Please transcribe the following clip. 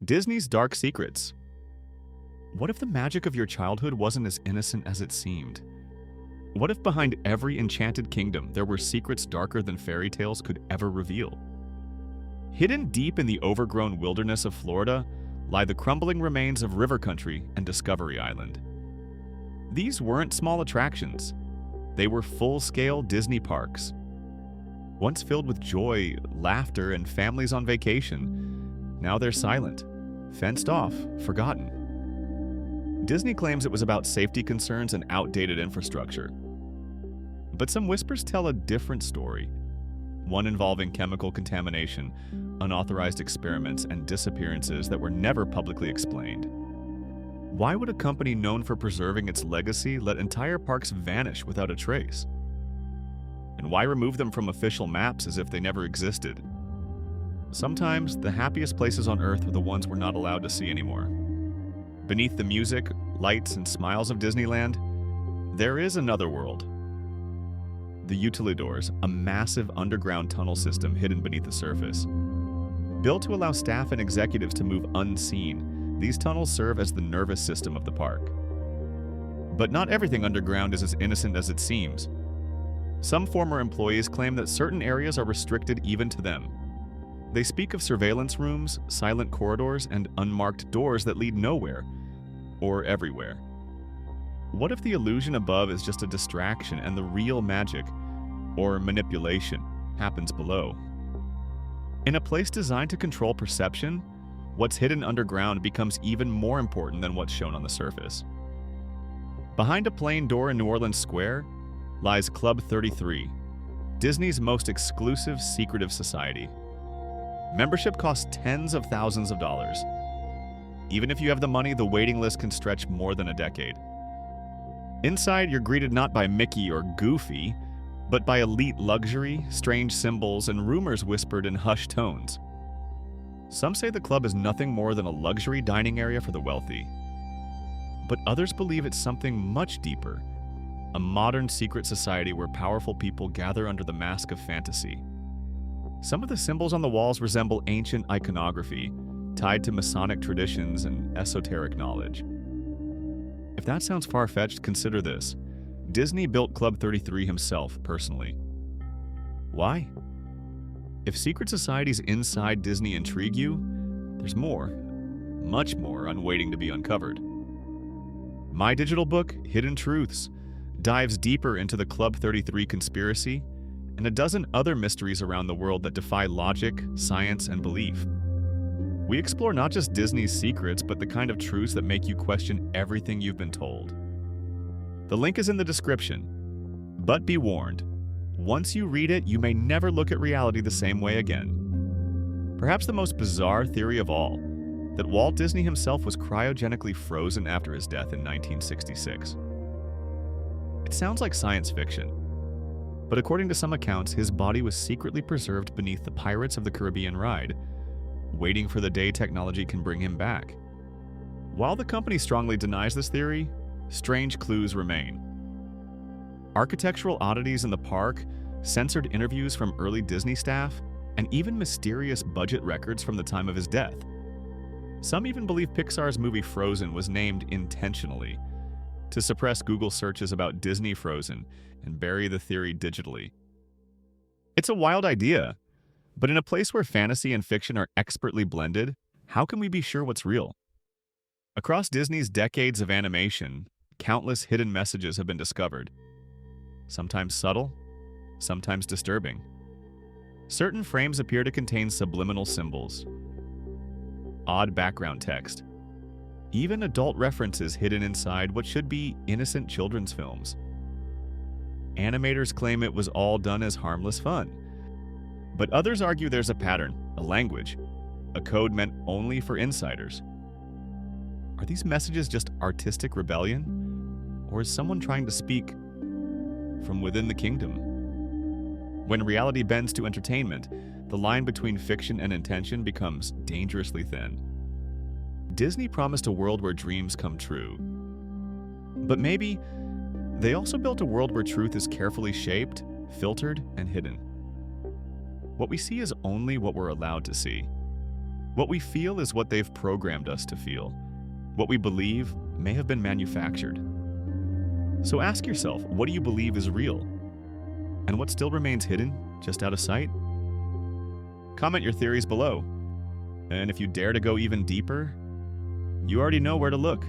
Disney's dark secrets. What if the magic of your childhood wasn't as innocent as it seemed? What if behind every enchanted kingdom there were secrets darker than fairy tales could ever reveal? Hidden deep in the overgrown wilderness of Florida lie the crumbling remains of River Country and Discovery Island. These weren't small attractions. They were full-scale Disney parks. Once filled with joy, laughter, and families on vacation, now they're silent, fenced off, forgotten. Disney claims it was about safety concerns and outdated infrastructure. But some whispers tell a different story, one involving chemical contamination, unauthorized experiments, and disappearances that were never publicly explained. Why would a company known for preserving its legacy let entire parks vanish without a trace? And why remove them from official maps as if they never existed? Sometimes, the happiest places on Earth are the ones we're not allowed to see anymore. Beneath the music, lights, and smiles of Disneyland, there is another world. The Utilidors, a massive underground tunnel system hidden beneath the surface. Built to allow staff and executives to move unseen, these tunnels serve as the nervous system of the park. But not everything underground is as innocent as it seems. Some former employees claim that certain areas are restricted even to them. They speak of surveillance rooms, silent corridors, and unmarked doors that lead nowhere, or everywhere. What if the illusion above is just a distraction and the real magic, or manipulation, happens below? In a place designed to control perception, what's hidden underground becomes even more important than what's shown on the surface. Behind a plain door in New Orleans Square lies Club 33, Disney's most exclusive secretive society. Membership costs tens of thousands of dollars. Even if you have the money, the waiting list can stretch more than a decade. Inside, you're greeted not by Mickey or Goofy, but by elite luxury, strange symbols, and rumors whispered in hushed tones. Some say the club is nothing more than a luxury dining area for the wealthy. But others believe it's something much deeper, a modern secret society where powerful people gather under the mask of fantasy. Some of the symbols on the walls resemble ancient iconography, tied to Masonic traditions and esoteric knowledge. If that sounds far-fetched, consider this. Disney built Club 33 himself, personally. Why? If secret societies inside Disney intrigue you, there's more, much more, waiting to be uncovered. My digital book, Hidden Truths, dives deeper into the Club 33 conspiracy and a dozen other mysteries around the world that defy logic, science, and belief. We explore not just Disney's secrets, but the kind of truths that make you question everything you've been told. The link is in the description. But be warned, once you read it, you may never look at reality the same way again. Perhaps the most bizarre theory of all, that Walt Disney himself was cryogenically frozen after his death in 1966. It sounds like science fiction, but according to some accounts, his body was secretly preserved beneath the Pirates of the Caribbean ride, waiting for the day technology can bring him back. While the company strongly denies this theory, strange clues remain. Architectural oddities in the park, censored interviews from early Disney staff, and even mysterious budget records from the time of his death. Some even believe Pixar's movie Frozen was named intentionally to suppress Google searches about Disney Frozen and bury the theory digitally. It's a wild idea, but in a place where fantasy and fiction are expertly blended, how can we be sure what's real? Across Disney's decades of animation, countless hidden messages have been discovered. Sometimes subtle, sometimes disturbing. Certain frames appear to contain subliminal symbols, odd background text, even adult references hidden inside what should be innocent children's films. Animators claim it was all done as harmless fun, but others argue there's a pattern, a language, a code meant only for insiders. Are these messages just artistic rebellion, or is someone trying to speak from within the kingdom? When reality bends to entertainment, the line between fiction and intention becomes dangerously thin. Disney promised a world where dreams come true. But maybe they also built a world where truth is carefully shaped, filtered, and hidden. What we see is only what we're allowed to see. What we feel is what they've programmed us to feel. What we believe may have been manufactured. So ask yourself, what do you believe is real? And what still remains hidden, just out of sight? Comment your theories below. And if you dare to go even deeper, you already know where to look.